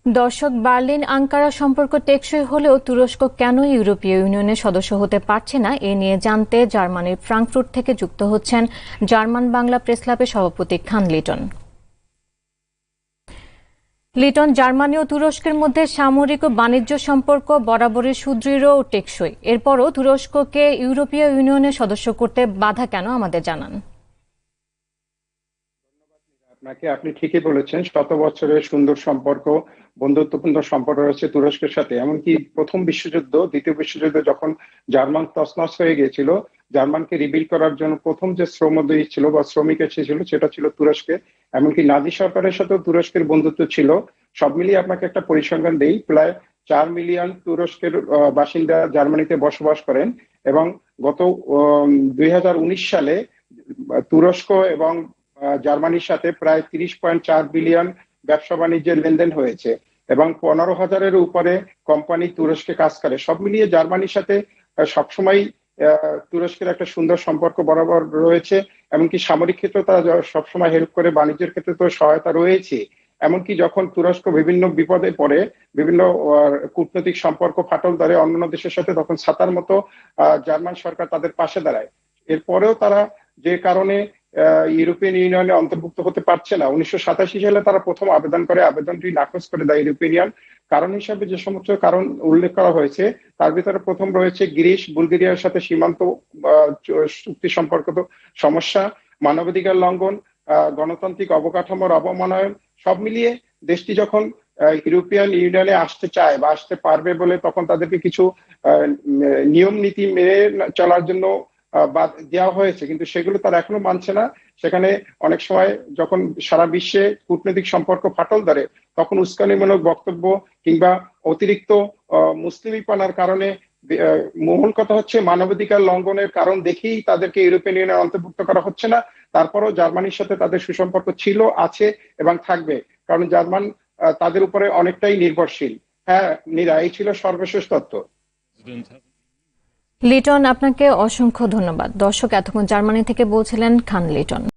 দর্শক, Berlin Ankara সম্পর্ক টেকসই হলেও তুরস্ক কেন ইউরোপীয় ইউনিয়নের সদস্য হতে পারছে না এ নিয়ে জানতে জার্মানির ফ্রাঙ্কফুর্ট থেকে যুক্ত হচ্ছেন জার্মান বাংলা প্রেস ক্লাবের সভাপতি খান লিটন। লিটন, জার্মানি ও তুরস্কের মধ্যে সামরিক ও বাণিজ্য সম্পর্ক বরাবরই সুদৃঢ় ও টেকসই। এরপরও তুরস্ককে ইউরোপীয় ইউনিয়নের সদস্য করতে বাধা কেন, আমাদের জানান। আপনি ঠিকই বলেছেন, শত বছরের সুন্দর সম্পর্ক, বন্ধুত্বপূর্ণ সম্পর্ক রয়েছে তুরস্কের সাথে। এমনকি প্রথম বিশ্বযুদ্ধ, দ্বিতীয় বিশ্বযুদ্ধ যখন জার্মান তছনছ হয়ে গিয়েছিল, জার্মানকে রিবিল্ড করার জন্য প্রথম যে শ্রমজীবী ছিল বা শ্রমিক এসেছিল সেটা ছিল তুরস্কে। এমনকি নাজি সরকারের সাথেও তুরস্কের বন্ধুত্ব ছিল। সব মিলিয়ে আপনাকে একটা পরিসংখ্যান দেই, প্রায় 4 মিলিয়ন তুরস্কের বাসিন্দা জার্মানিতে বসবাস করেন। এবং গত 2019 সালে তুরস্ক এবং জার্মানির সাথে প্রায় 30.4 বিলিয়ন ব্যবসা বাণিজ্যের লেনদেন হয়েছে এবং 15,000-এর উপরে কোম্পানি তুরস্কে কাজ করে। সব মিলিয়ে জার্মানির সাথে সবসময় তুরস্কের একটা সুন্দর সম্পর্ক বরাবর রয়েছে। এমনকি সামরিক ক্ষেত্রে তারা সবসময় হেল্প করে, বাণিজ্যের ক্ষেত্রে তো সহায়তা রয়েছে। এমনকি যখন তুরস্ক বিভিন্ন বিপদে পড়ে, বিভিন্ন কূটনৈতিক সম্পর্ক ফাটল ধরে অন্যান্য দেশের সাথে, তখন ছাতার মতো জার্মান সরকার তাদের পাশে দাঁড়ায়। এরপরেও তারা যে কারণে ইউরোপিয়ান ইউনিয়নে অন্তর্ভুক্ত হতে পারছে না, 1987 সালে তারা প্রথম আবেদন করে, আবেদনটি নাকচ করে দেয় ইউরোপিয়ান ইউনিয়ন। কারণ হিসাবে যে সমস্ত কারণ উল্লেখ করা হয়েছে তার ভিতরে প্রথম রয়েছে গ্রিস বুলগেরিয়ার সাথে সীমান্ত চুক্তি সম্পর্কিত সমস্যা, মানবাধিকার লঙ্ঘন, গণতান্ত্রিক অবকাঠামোর অবমানয়ন। সব মিলিয়ে দেশটি যখন ইউরোপিয়ান ইউনিয়নে আসতে চায় বা আসতে পারবে বলে, তখন তাদেরকে কিছু নিয়ম নীতি মেনে চলার জন্য বাদ দেওয়া হয়েছে, কিন্তু সেগুলো তারা এখনো মানছে না। সেখানে অনেক সময় যখন সারা বিশ্বে কূটনৈতিক সম্পর্ক ফাটল ধরে, তখন উস্কানিমূলক বক্তব্য কিংবা অতিরিক্ত মুসলিমিপনার কারণে, মূল কথা হচ্ছে মানবাধিকার লঙ্ঘনের কারণ দেখেই তাদেরকে ইউরোপিয়ান ইউনিয়নে অন্তর্ভুক্ত করা হচ্ছে না। তারপরও জার্মানির সাথে তাদের সুসম্পর্ক ছিল, আছে এবং থাকবে, কারণ জার্মান তাদের উপরে অনেকটাই নির্ভরশীল। হ্যাঁ নীরা, এই ছিল সর্বশেষ তথ্য। লিটন, আপনাকে অসংখ্য ধন্যবাদ। দর্শক, এতক্ষণ জার্মানি থেকে বলছিলেন খান লিটন।